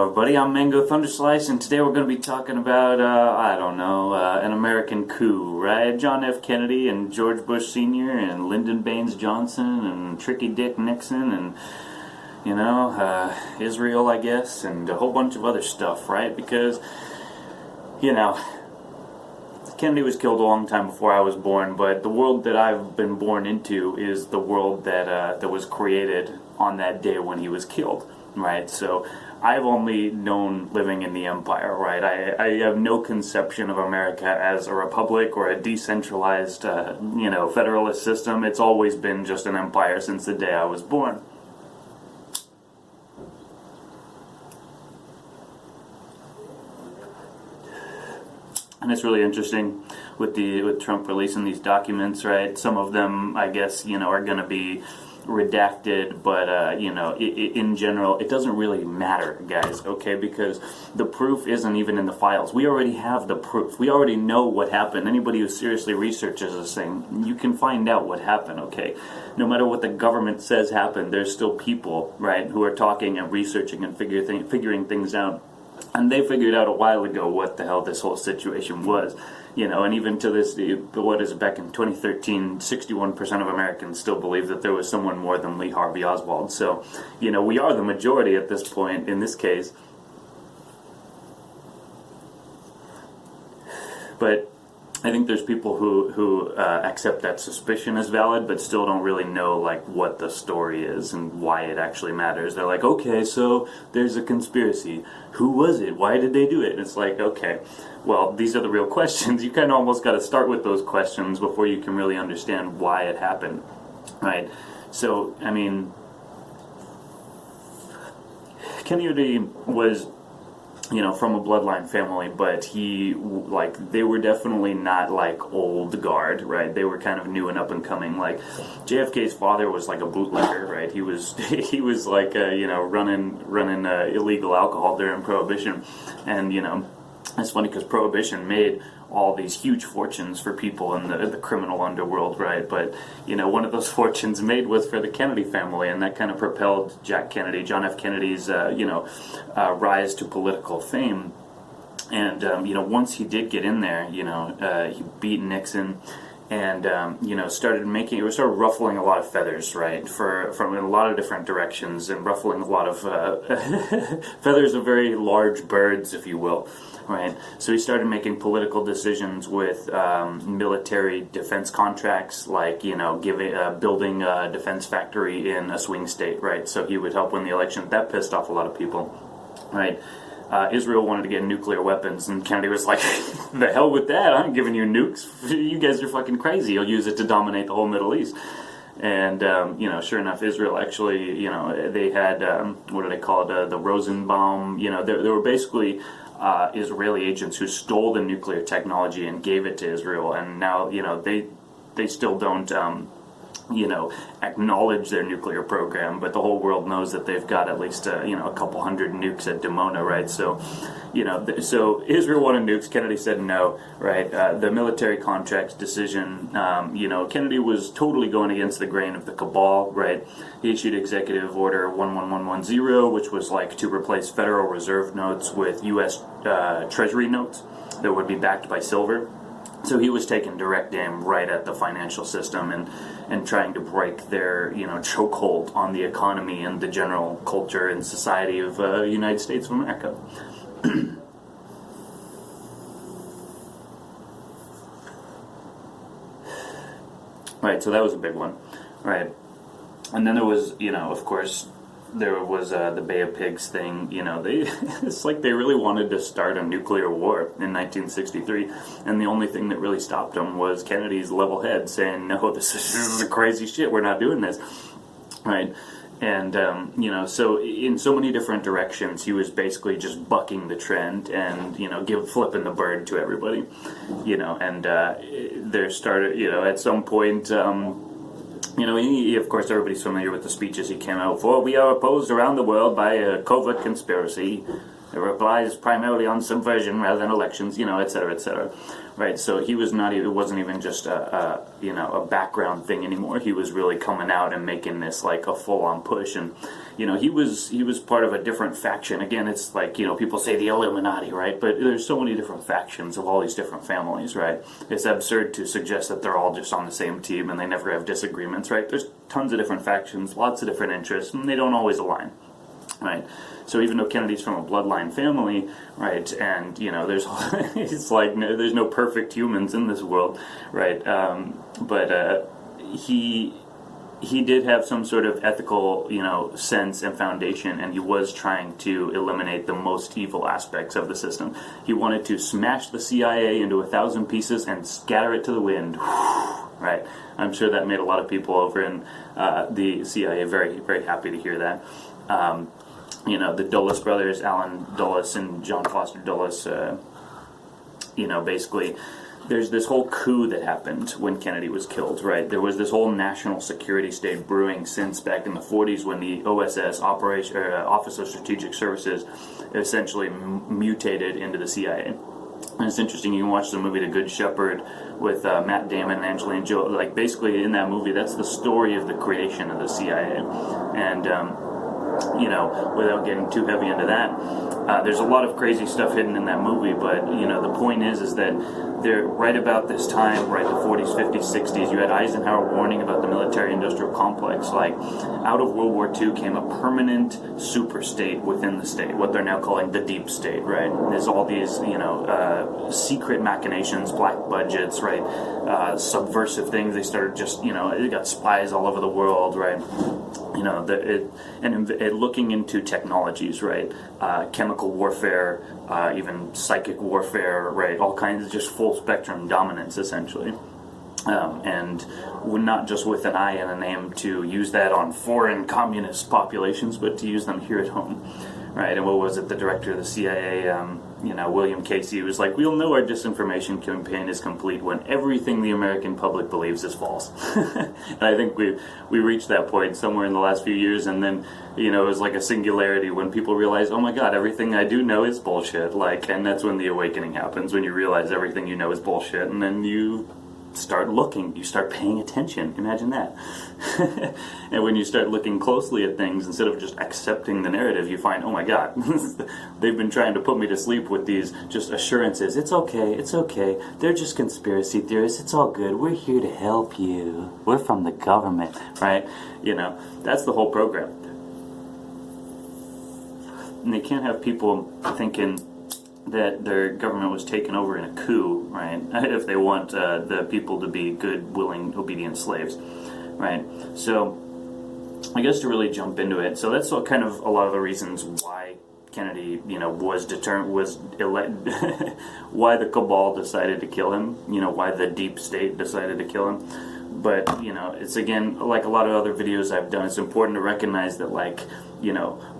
everybody, I'm Mango Thunderslice, and today we're going to be talking about, an American coup, right? John F. Kennedy and George Bush Sr. and Lyndon Baines Johnson and Tricky Dick Nixon and, Israel, I guess, and a whole bunch of other stuff, right? Because, Kennedy was killed a long time before I was born, but the world that I've been born into is the world that was created on that day when he was killed, right? So I've only known living in the empire, right? I have no conception of America as a republic or a decentralized, federalist system. It's always been just an empire since the day I was born. And it's really interesting with Trump releasing these documents, right? Some of them, I guess, are going to be redacted, but in general, it doesn't really matter, guys, okay? Because the proof isn't even in the files. We already have the proof. We already know what happened. Anybody who seriously researches this thing, you can find out what happened, okay? No matter what the government says happened, there's still people, right, who are talking and researching and figuring things out. And they figured out a while ago what the hell this whole situation was, and even to this, back in 2013, 61% of Americans still believe that there was someone more than Lee Harvey Oswald. So, we are the majority at this point in this case. But I think there's people who accept that suspicion as valid, but still don't really know what the story is and why it actually matters. They're like, okay, so there's a conspiracy. Who was it? Why did they do it? And it's like, okay, well, these are the real questions. You kind of almost got to start with those questions before you can really understand why it happened, right? So, I mean, Kennedy was, from a bloodline family, but they were definitely not old guard, right? They were kind of new and up and coming. JFK's father was a bootlegger, right? He was running illegal alcohol during Prohibition, and it's funny because Prohibition made all these huge fortunes for people in the criminal underworld, right? But, one of those fortunes made was for the Kennedy family, and that kind of propelled John F. Kennedy's, rise to political fame. And, once he did get in there, he beat Nixon and, started ruffling a lot of feathers, right, from in a lot of different directions, and ruffling a lot of feathers of very large birds, if you will. Right, so he started making political decisions with military defense contracts, building a defense factory in a swing state, right? So he would help win the election. That pissed off a lot of people, right? Israel wanted to get nuclear weapons, and Kennedy was like, the hell with that, I'm giving you nukes. You guys are fucking crazy. You'll use it to dominate the whole Middle East. And, sure enough, Israel actually, they had, what do they call it, the Rosenbaum, they were basically Israeli agents who stole the nuclear technology and gave it to Israel, and now they still don't acknowledge their nuclear program, but the whole world knows that they've got at least a couple hundred nukes at Dimona, right? So so Israel wanted nukes. Kennedy said no, right? The military contracts decision, Kennedy was totally going against the grain of the cabal, right? He issued Executive Order 11110, which was to replace Federal Reserve notes with U.S. Treasury notes that would be backed by silver. So he was taking direct aim right at the financial system and trying to break their chokehold on the economy and the general culture and society of the United States of America. Right, so that was a big one, right? And then there was, of course, there was the Bay of Pigs thing. It's like they really wanted to start a nuclear war in 1963, and the only thing that really stopped them was Kennedy's level head saying, no, this is crazy shit, we're not doing this, right? And, so in so many different directions, he was basically just bucking the trend and, flipping the bird to everybody, and there started, at some point, of course, everybody's familiar with the speeches he came out for. We are opposed around the world by a covert conspiracy, It relies primarily on subversion rather than elections, et cetera, et cetera. Right? So he was not. It wasn't even just a background thing anymore. He was really coming out and making this like a full-on push. And he was part of a different faction. Again, it's like people say the Illuminati, right? But there's so many different factions of all these different families, right? It's absurd to suggest that they're all just on the same team and they never have disagreements, right? There's tons of different factions, lots of different interests, and they don't always align. Right, so even though Kennedy's from a bloodline family, right, and there's it's like there's no perfect humans in this world, right? But he did have some sort of ethical, sense and foundation, and he was trying to eliminate the most evil aspects of the system. He wanted to smash the CIA into 1,000 pieces and scatter it to the wind. Right, I'm sure that made a lot of people over in the CIA very, very happy to hear that. The Dulles brothers, Alan Dulles and John Foster Dulles, basically, there's this whole coup that happened when Kennedy was killed, right? There was this whole national security state brewing since back in the 40s when the OSS, Office of Strategic Services, essentially mutated into the CIA. And it's interesting, you can watch the movie The Good Shepherd with Matt Damon and Angelina Jolie. Like, basically, in that movie, that's the story of the creation of the CIA. And, without getting too heavy into that, there's a lot of crazy stuff hidden in that movie, but, the point is that there, right about this time, right, the 40s, 50s, 60s, you had Eisenhower warning about the military-industrial complex. Like, out of World War II came a permanent super state within the state, what they're now calling the deep state, right? There's all these, secret machinations, black budgets, right, subversive things. They started just, they got spies all over the world, right? Looking into technologies, right? Chemical warfare, even psychic warfare, right? All kinds of just full spectrum dominance, essentially. And not just with an eye and an aim to use that on foreign communist populations, but to use them here at home, right? And what was it? The director of the CIA, William Casey, was like, "We'll know our disinformation campaign is complete when everything the American public believes is false." And I think we reached that point somewhere in the last few years, and then it was like a singularity when people realize, "Oh my God, everything I do know is bullshit." And that's when the awakening happens, when you realize everything you know is bullshit, and then you start looking, you start paying attention. Imagine that. And when you start looking closely at things, instead of just accepting the narrative, you find, oh my God, they've been trying to put me to sleep with these just assurances. It's okay, they're just conspiracy theorists, it's all good, we're here to help you, we're from the government, right? That's the whole program. And they can't have people thinking that their government was taken over in a coup, right? If they want the people to be good, willing, obedient slaves, right? So, I guess to really jump into it, so that's kind of a lot of the reasons why Kennedy, was elected, why the cabal decided to kill him, why the deep state decided to kill him. But, it's again, like a lot of other videos I've done, it's important to recognize that,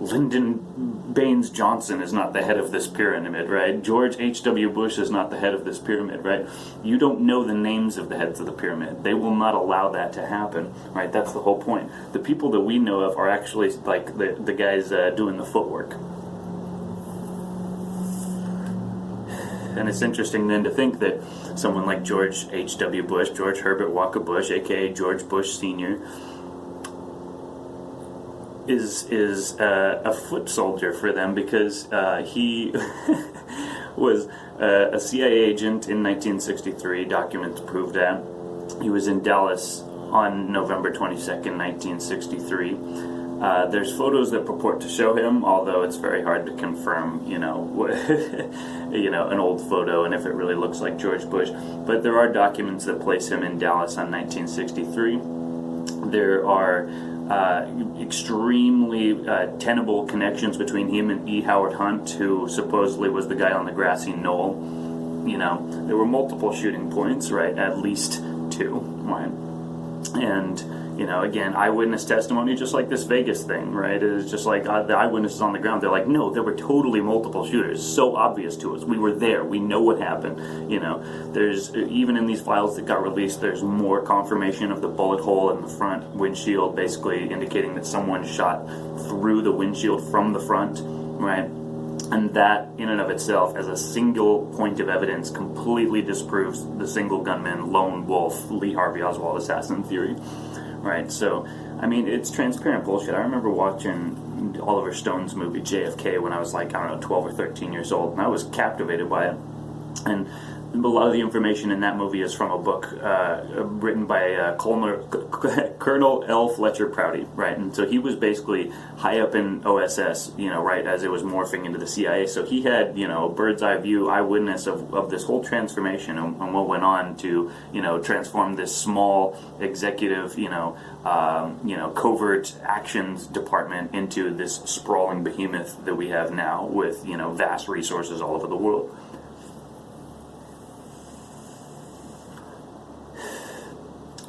Lyndon Baines Johnson is not the head of this pyramid, right? George H.W. Bush is not the head of this pyramid, right? You don't know the names of the heads of the pyramid. They will not allow that to happen, right? That's the whole point. The people that we know of are actually, the guys doing the footwork. And it's interesting then to think that someone like George H.W. Bush, George Herbert Walker Bush, a.k.a. George Bush Sr., is a foot soldier for them because he was a CIA agent in 1963. Documents prove that. He was in Dallas on November 22nd, 1963. There's photos that purport to show him, although it's very hard to confirm, an old photo and if it really looks like George Bush. But there are documents that place him in Dallas on 1963. There are extremely tenable connections between him and E. Howard Hunt, who supposedly was the guy on the grassy knoll. There were multiple shooting points, right? At least 2, right? And again, eyewitness testimony, just like this Vegas thing, right? It's just like the eyewitnesses on the ground, they're like, no, there were totally multiple shooters. So obvious to us. We were there. We know what happened. There's, even in these files that got released, there's more confirmation of the bullet hole in the front windshield, basically indicating that someone shot through the windshield from the front, right? And that, in and of itself, as a single point of evidence, completely disproves the single gunman, lone wolf, Lee Harvey Oswald assassin theory. Right? So, I mean, it's transparent bullshit. I remember watching Oliver Stone's movie JFK when I was like, I don't know, 12 or 13 years old, and I was captivated by it. And a lot of the information in that movie is from a book written by Colonel L. Fletcher Prouty, right? And so he was basically high up in OSS, right, as it was morphing into the CIA. So he had, a bird's eye view, eyewitness of this whole transformation and what went on to, transform this small executive, covert actions department into this sprawling behemoth that we have now with, vast resources all over the world.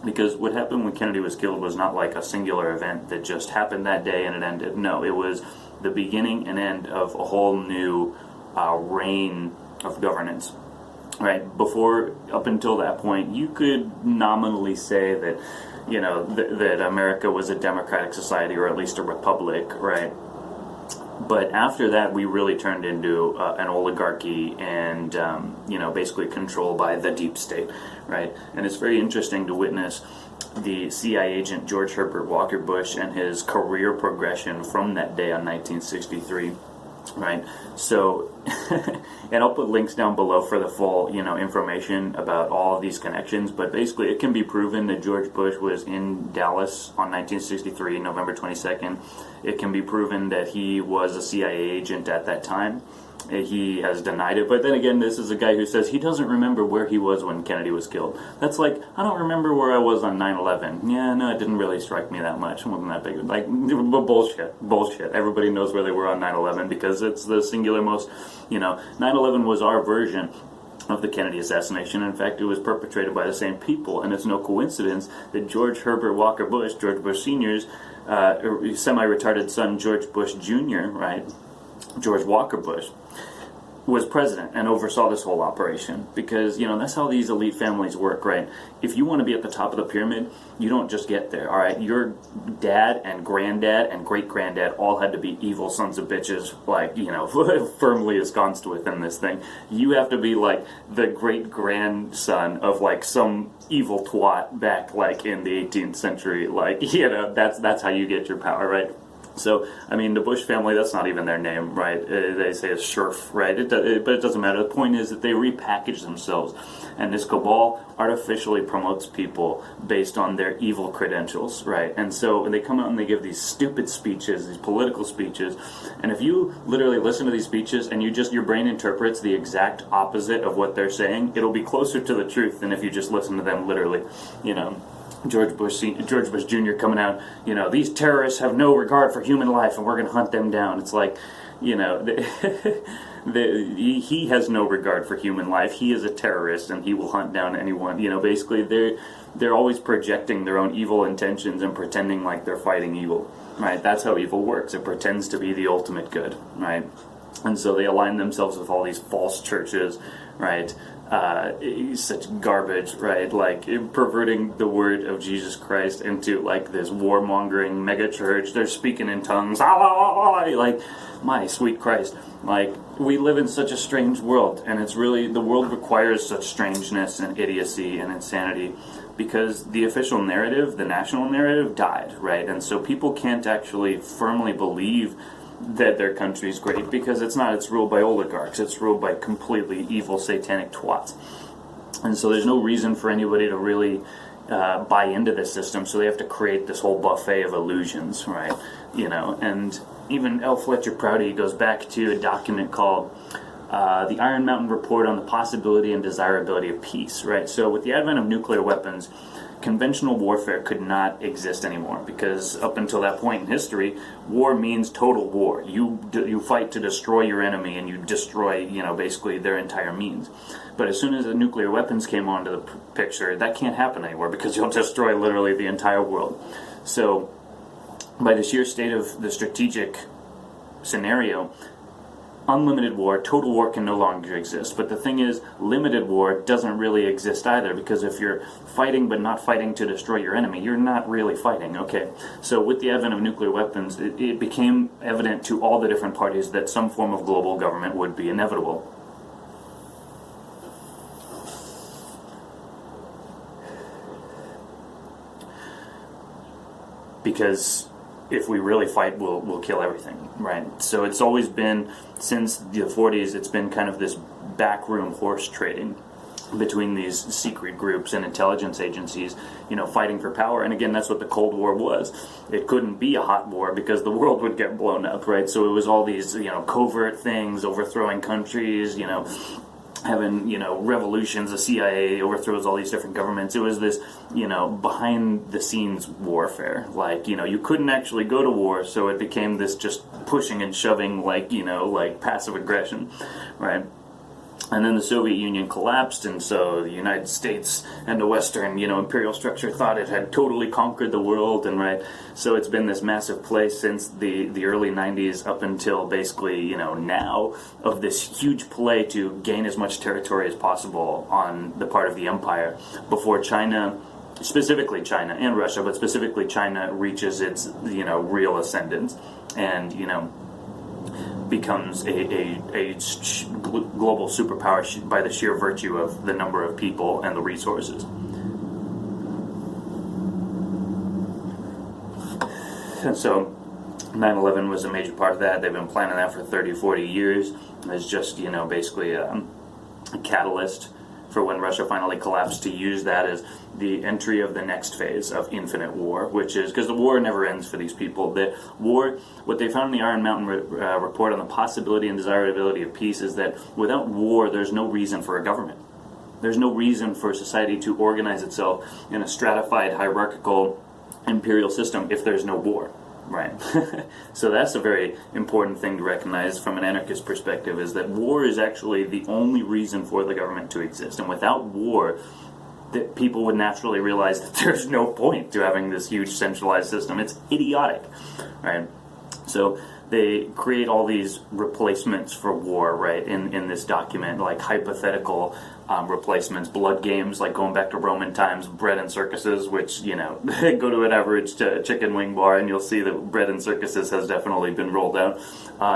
Because what happened when Kennedy was killed was not like a singular event that just happened that day and it ended. No, it was the beginning and end of a whole new reign of governance. Right? Up until that point, you could nominally say that, that America was a democratic society, or at least a republic, right? But after that, we really turned into an oligarchy and, basically controlled by the deep state, right? And it's very interesting to witness the CIA agent George Herbert Walker Bush and his career progression from that day on 1963, right? So, and I'll put links down below for the full, information about all of these connections, but basically it can be proven that George Bush was in Dallas on 1963, November 22nd. It can be proven that he was a CIA agent at that time. He has denied it, but then again, this is a guy who says he doesn't remember where he was when Kennedy was killed. That's like, I don't remember where I was on 9/11. Yeah, no, it didn't really strike me that much. It wasn't that big. Like, bullshit. Everybody knows where they were on 9/11 because it's the singular most, 9/11 was our version of the Kennedy assassination. In fact, it was perpetrated by the same people, and it's no coincidence that George Herbert Walker Bush, George Bush Sr.'s semi-retarded son, George Bush Jr., right, George Walker Bush, was president and oversaw this whole operation, because that's how these elite families work, right? If you want to be at the top of the pyramid, you don't just get there, all right? Your dad and granddad and great-granddad all had to be evil sons of bitches, like, firmly ensconced within this thing. You have to be like the great-grandson of like some evil twat back like in the 18th century, like, that's how you get your power, right? So, I mean, the Bush family, that's not even their name, right? They say it's Scherf, right? But it doesn't matter. The point is that they repackage themselves. And this cabal artificially promotes people based on their evil credentials, right? And so they come out and they give these stupid speeches, these political speeches. And if you literally listen to these speeches and your brain interprets the exact opposite of what they're saying, it'll be closer to the truth than if you just listen to them literally, George Bush Jr. coming out, these terrorists have no regard for human life and we're going to hunt them down. It's like, he has no regard for human life. He is a terrorist and he will hunt down anyone. Basically they're always projecting their own evil intentions and pretending like they're fighting evil, right? That's how evil works. It pretends to be the ultimate good, right? And so they align themselves with all these false churches, right? Such garbage, right? Like perverting the word of Jesus Christ into like this warmongering mega church. They're speaking in tongues, like, my sweet Christ. Like, we live in such a strange world, and it's really, the world requires such strangeness and idiocy and insanity because the official narrative, the national narrative, died, right? And so people can't actually firmly believe that their country's great because it's not. It's ruled by oligarchs. It's ruled by completely evil satanic twats. And so there's no reason for anybody to really buy into this system, so they have to create this whole buffet of illusions, right? And even L. Fletcher Prouty goes back to a document called the Iron Mountain Report on the Possibility and Desirability of Peace, right? So with the advent of nuclear weapons, conventional warfare could not exist anymore, because up until that point in history, war means total war. You fight to destroy your enemy, and you destroy, basically their entire means. But as soon as the nuclear weapons came onto the picture, that can't happen anymore, because you'll destroy literally the entire world. So, by the sheer state of the strategic scenario, unlimited war, total war can no longer exist. But the thing is, limited war doesn't really exist either, because if you're fighting but not fighting to destroy your enemy, you're not really fighting, okay? So with the advent of nuclear weapons, it became evident to all the different parties that some form of global government would be inevitable. Because if we really fight, we'll kill everything, right? So it's always been, since the 40s, it's been kind of this backroom horse trading between these secret groups and intelligence agencies, fighting for power. And again, that's what the Cold War was. It couldn't be a hot war because the world would get blown up, right? So it was all these, covert things, overthrowing countries, having, revolutions. The CIA overthrows all these different governments. It was this, behind-the-scenes warfare. Like, you couldn't actually go to war, so it became this just pushing and shoving, like passive aggression, right? And then the Soviet Union collapsed, and so the United States and the Western, imperial structure thought it had totally conquered the world, and right, so it's been this massive play since the early 90s up until basically, now, of this huge play to gain as much territory as possible on the part of the empire before China, specifically China and Russia, but specifically China reaches its, real ascendance, and, becomes a global superpower by the sheer virtue of the number of people and the resources. And so 9/11 was a major part of that. They've been planning that for 30, 40 years. It's just, basically a catalyst for when Russia finally collapsed, to use that as the entry of the next phase of infinite war, which is, because the war never ends for these people. The war, what they found in the Iron Mountain report on the possibility and desirability of peace is that without war, there's no reason for a government. There's no reason for society to organize itself in a stratified, hierarchical, imperial system if there's no war. Right. So that's a very important thing to recognize from an anarchist perspective, is that war is actually the only reason for the government to exist. And without war, that people would naturally realize that there's no point to having this huge centralized system. It's idiotic. Right. So they create all these replacements for war, right, in this document, like hypothetical replacements, blood games, like going back to Roman times, bread and circuses, which, go to an average chicken wing bar and you'll see that bread and circuses has definitely been rolled out.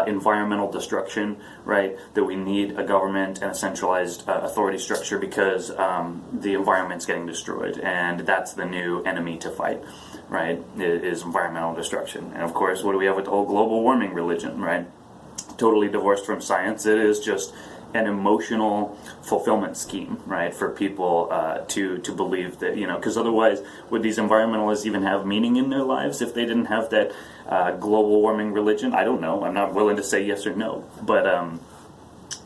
Environmental destruction, right, that we need a government and a centralized authority structure because the environment's getting destroyed, and that's the new enemy to fight, right, is environmental destruction. And of course, what do we have with the whole global warming religion, right? Totally divorced from science. It is just an emotional fulfillment scheme, right, for people to believe that, because otherwise, would these environmentalists even have meaning in their lives if they didn't have that global warming religion? I don't know. I'm not willing to say yes or no. But,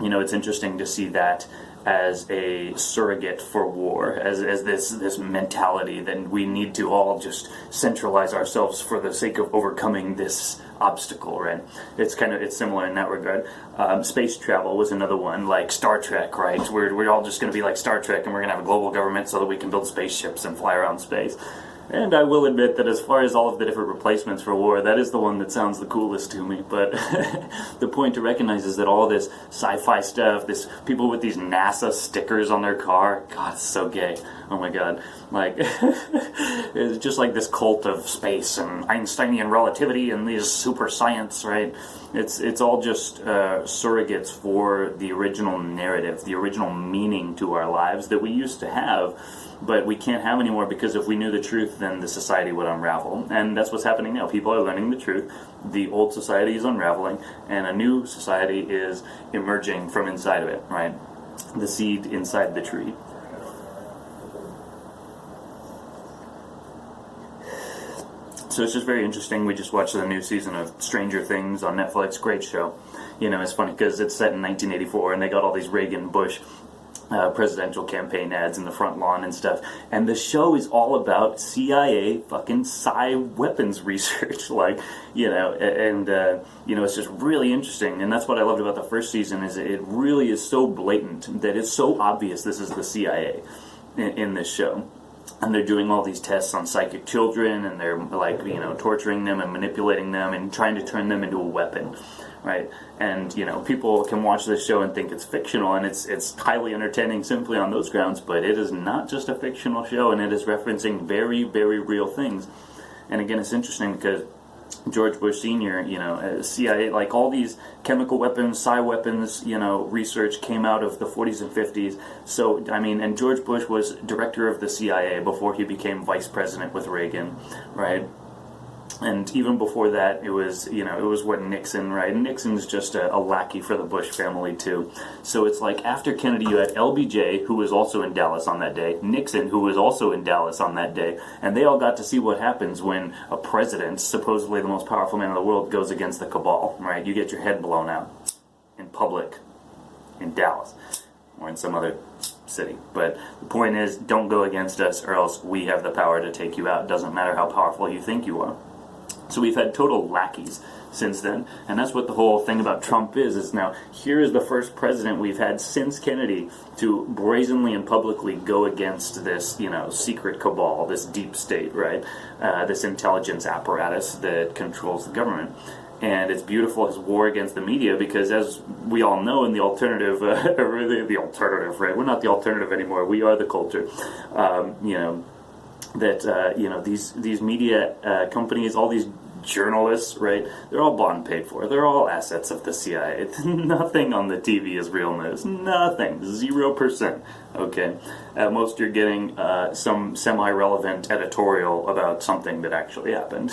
it's interesting to see that as a surrogate for war, as this mentality that we need to all just centralize ourselves for the sake of overcoming this obstacle, right? It's similar in that regard. Space travel was another one, like Star Trek, right? We're all just going to be like Star Trek, and we're going to have a global government so that we can build spaceships and fly around space. And I will admit that as far as all of the different replacements for war, that is the one that sounds the coolest to me. But the point to recognize is that all this sci-fi stuff, this people with these NASA stickers on their car, God, it's so gay. Oh my God. Like, it's just like this cult of space and Einsteinian relativity and these super science, right? It's all just surrogates for the original narrative, the original meaning to our lives that we used to have, but we can't have anymore, because if we knew the truth, then the society would unravel. And that's what's happening now. People are learning the truth. The old society is unraveling, and a new society is emerging from inside of it, right? The seed inside the tree. So it's just very interesting. We just watched the new season of Stranger Things on Netflix. Great show. It's funny because it's set in 1984, and they got all these Reagan-Bush presidential campaign ads in the front lawn and stuff. And the show is all about CIA fucking psi weapons research. It's just really interesting. And that's what I loved about the first season, is it really is so blatant that it's so obvious this is the CIA in this show. And they're doing all these tests on psychic children, and they're torturing them and manipulating them and trying to turn them into a weapon, right? And, you know, people can watch this show and think it's fictional, and it's highly entertaining simply on those grounds, but it is not just a fictional show, and it is referencing very, very real things. And again, it's interesting because George Bush Sr., you know, CIA, like all these chemical weapons, psi weapons, you know, research came out of the 40s and 50s. So, I mean, and George Bush was director of the CIA before he became vice president with Reagan, right? And even before that, it was, you know, it was what Nixon, right? And Nixon's just a lackey for the Bush family, too. So it's like after Kennedy, you had LBJ, who was also in Dallas on that day, Nixon, who was also in Dallas on that day, and they all got to see what happens when a president, supposedly the most powerful man in the world, goes against the cabal, right? You get your head blown out in public in Dallas or in some other city. But the point is, don't go against us or else we have the power to take you out. It doesn't matter how powerful you think you are. So we've had total lackeys since then, and that's what the whole thing about Trump is now here is the first president we've had since Kennedy to brazenly and publicly go against this, you know, secret cabal, this deep state, right? This intelligence apparatus that controls the government. And it's beautiful, his war against the media, because as we all know in the alternative, the alternative, right? We're not the alternative anymore, we are the culture, you know, that you know, these media companies, all these journalists, right? They're all bought and paid for. They're all assets of the CIA. Nothing on the TV is real news. Nothing. 0%. Okay. At most, you're getting some semi-relevant editorial about something that actually happened.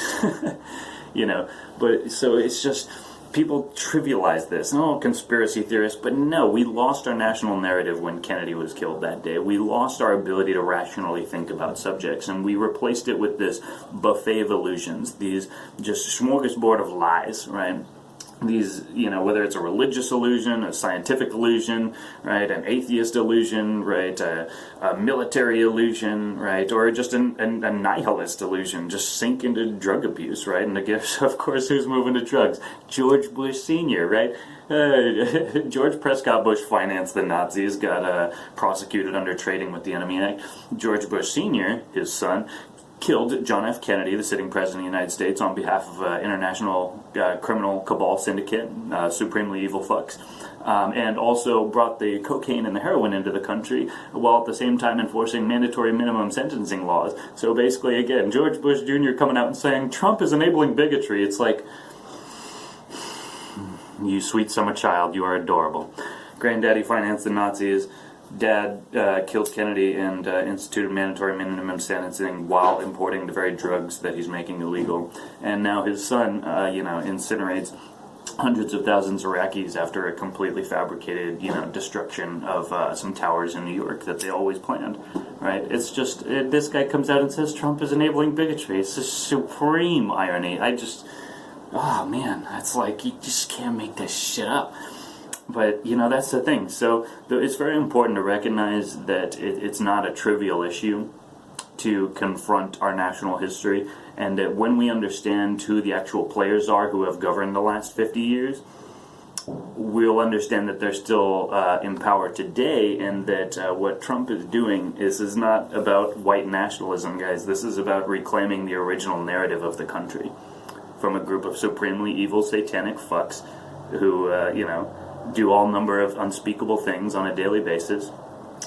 You know. But so it's just, people trivialize this. Oh, conspiracy theorists. But no, we lost our national narrative when Kennedy was killed that day. We lost our ability to rationally think about subjects, and we replaced it with this buffet of illusions, these just smorgasbord of lies, right? These, you know, whether it's a religious illusion, a scientific illusion, right, an atheist illusion, right, a military illusion, right, or just a nihilist illusion, just sink into drug abuse, right, and of course, who's moving to drugs? George Bush Sr., right? George Prescott Bush financed the Nazis, got prosecuted under Trading with the Enemy Act. George Bush Sr., his son, killed John F. Kennedy, the sitting president of the United States, on behalf of international criminal cabal syndicate, supremely evil fucks, and also brought the cocaine and the heroin into the country, while at the same time enforcing mandatory minimum sentencing laws. So basically, again, George Bush Jr. coming out and saying, Trump is enabling bigotry. It's like, you sweet summer child, you are adorable. Granddaddy financed the Nazis. Dad killed Kennedy and instituted mandatory minimum sentencing while importing the very drugs that he's making illegal. And now his son, you know, incinerates hundreds of thousands of Iraqis after a completely fabricated, you know, destruction of some towers in New York that they always planned, right? It's just, this guy comes out and says Trump is enabling bigotry. It's just supreme irony. Oh man, it's like, you just can't make this shit up. But, you know, that's the thing. So it's very important to recognize that it's not a trivial issue to confront our national history, and that when we understand who the actual players are who have governed the last 50 years, we'll understand that they're still in power today, and that what Trump is doing is not about white nationalism, guys. This is about reclaiming the original narrative of the country from a group of supremely evil satanic fucks who, you know, do all number of unspeakable things on a daily basis,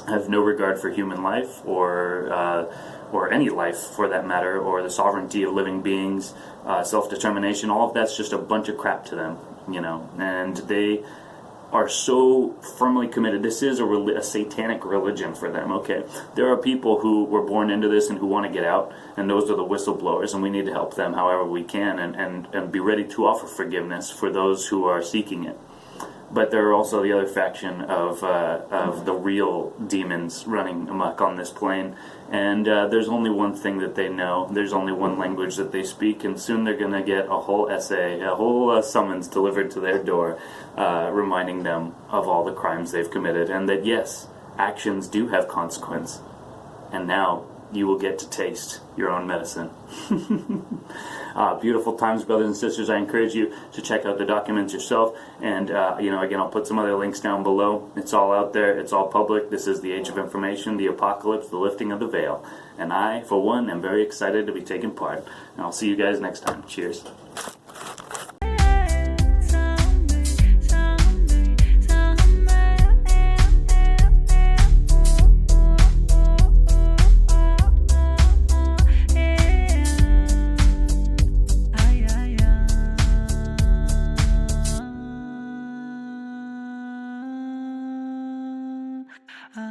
have no regard for human life or any life for that matter, or the sovereignty of living beings, self-determination. All of that's just a bunch of crap to them, you know, and they are so firmly committed. This is a satanic religion for them, okay? There are people who were born into this and who want to get out, and those are the whistleblowers, and we need to help them however we can, and be ready to offer forgiveness for those who are seeking it. But there are also the other faction of the real demons running amok on this plane, and there's only one thing that they know. There's only one language that they speak, and soon they're going to get a whole essay, a whole summons delivered to their door, reminding them of all the crimes they've committed, and that yes, actions do have consequence, and now you will get to taste your own medicine. Beautiful times, brothers and sisters. I encourage you to check out the documents yourself, and you know, again, I'll put some other links down below. It's all out there. It's all public. This is the age of information, the apocalypse, the lifting of the veil, and I, for one, am very excited to be taking part. And I'll see you guys next time. Cheers. I